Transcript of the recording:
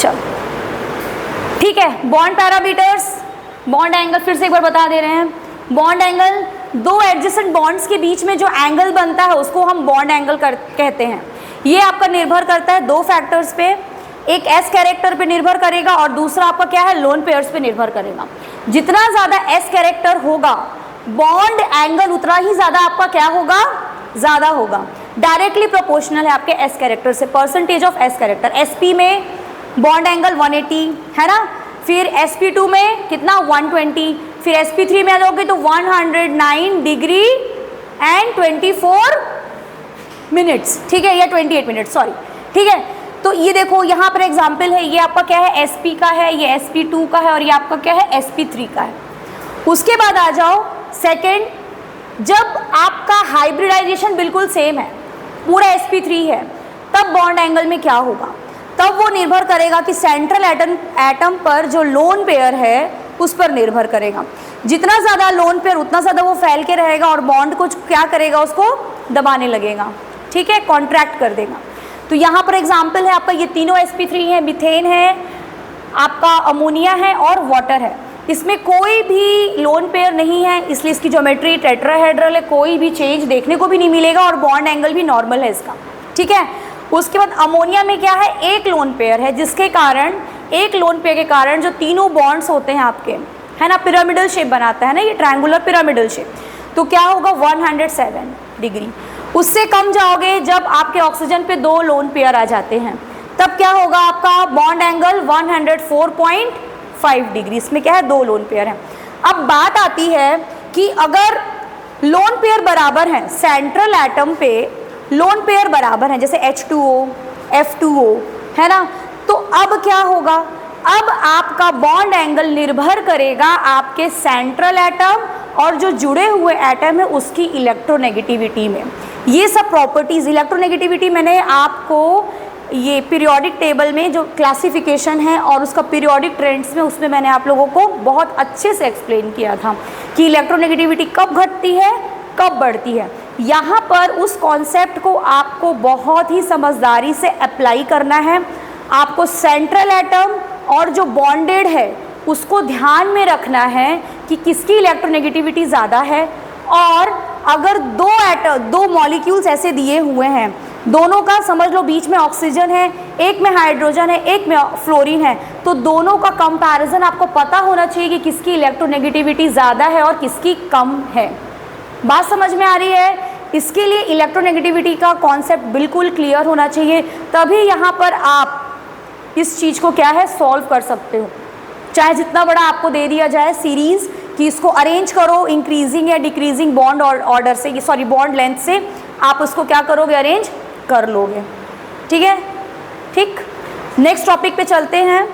चलो ठीक है, बॉन्ड पैरामीटर्स, बॉन्ड एंगल फिर से एक बार बता दे रहे हैं। बॉन्ड एंगल, दो एडजेसेंट बॉन्ड्स के बीच में जो एंगल बनता है उसको हम बॉन्ड एंगल कहते हैं। ये आपका निर्भर करता है दो फैक्टर्स पे, एक एस कैरेक्टर पे निर्भर करेगा और दूसरा आपका क्या है, लोन पेयर्स पे निर्भर करेगा। जितना ज़्यादा एस कैरेक्टर होगा बॉन्ड एंगल उतना ही ज़्यादा आपका क्या होगा, ज़्यादा होगा। डायरेक्टली प्रोपोर्शनल है आपके एस कैरेक्टर से, percentage of S character. SP में बॉन्ड एंगल 180 है ना, फिर sp2 में कितना 120, फिर sp3 में आ जाओगे तो 109 डिग्री एंड 24 मिनट्स, ठीक है, या 28 मिनट सॉरी, ठीक है। तो ये देखो यहाँ पर एग्जाम्पल है, ये आपका क्या है sp का है, ये sp2 का है और ये आपका क्या है sp3 का है। उसके बाद आ जाओ सेकेंड, जब आपका हाइब्रिडाइजेशन बिल्कुल सेम है, पूरा sp3 है, तब बॉन्ड एंगल में क्या होगा, तब वो निर्भर करेगा कि सेंट्रल एटम पर जो लोन पेयर है उस पर निर्भर करेगा। जितना ज़्यादा लोन पेयर उतना ज़्यादा वो फैल के रहेगा और बॉन्ड को क्या करेगा, उसको दबाने लगेगा, ठीक है, कॉन्ट्रैक्ट कर देगा। तो यहाँ पर एग्जाम्पल है आपका, ये तीनों sp3 है, मीथेन है, आपका अमोनिया है और वाटर है। इसमें कोई भी लोन पेयर नहीं है, इसलिए इसकी ज्योमेट्री टेट्राहेड्रल है, कोई भी चेंज देखने को भी नहीं मिलेगा और बॉन्ड एंगल भी नॉर्मल है इसका, ठीक है। उसके बाद अमोनिया में क्या है, एक लोन पेयर है, जिसके कारण एक लोन पेयर के कारण जो तीनों बॉन्ड्स होते हैं आपके, है ना, पिरामिडल शेप बनाता है ना, ये ट्रायंगुलर पिरामिडल शेप, तो क्या होगा 107 डिग्री। उससे कम जाओगे जब आपके ऑक्सीजन पे दो लोन पेयर आ जाते हैं, तब क्या होगा आपका बॉन्ड एंगल 104.5 डिग्री। इसमें क्या है, दो लोन पेयर हैं। अब बात आती है कि अगर लोन पेयर बराबर हैं, सेंट्रल एटम पे लोन पेयर बराबर हैं, जैसे H2O, F2O, है ना, तो अब क्या होगा, अब आपका बॉन्ड एंगल निर्भर करेगा आपके सेंट्रल एटम और जो जुड़े हुए एटम है उसकी इलेक्ट्रोनेगेटिविटी में। ये सब प्रॉपर्टीज़, इलेक्ट्रोनेगेटिविटी मैंने आपको ये पीरियोडिक टेबल में जो क्लासिफिकेशन है और उसका पीरियोडिक ट्रेंड्स में, उसमें मैंने आप लोगों को बहुत अच्छे से एक्सप्लेन किया था कि इलेक्ट्रोनेगेटिविटी कब घटती है कब बढ़ती है। यहाँ पर उस कॉन्सेप्ट को आपको बहुत ही समझदारी से अप्लाई करना है। आपको सेंट्रल एटम और जो बॉन्डेड है उसको ध्यान में रखना है कि किसकी इलेक्ट्रोनेगेटिविटी ज़्यादा है, और अगर दो मॉलिक्यूल्स ऐसे दिए हुए हैं, दोनों का समझ लो बीच में ऑक्सीजन है, एक में हाइड्रोजन है, एक में फ्लोरीन है, तो दोनों का कंपैरिजन आपको पता होना चाहिए कि किसकी इलेक्ट्रोनेगेटिविटी ज़्यादा है और किसकी कम है। बात समझ में आ रही है? इसके लिए इलेक्ट्रोनेगेटिविटी का कॉन्सेप्ट बिल्कुल क्लियर होना चाहिए, तभी यहाँ पर आप इस चीज़ को क्या है सॉल्व कर सकते हो। चाहे जितना बड़ा आपको दे दिया जाए सीरीज़ कि इसको अरेंज करो इंक्रीजिंग या डिक्रीजिंग बॉन्ड ऑर्डर से, सॉरी बॉन्ड लेंथ से, आप उसको क्या करोगे, अरेंज कर लोगे, ठीक है। ठीक, नेक्स्ट टॉपिक पे चलते हैं।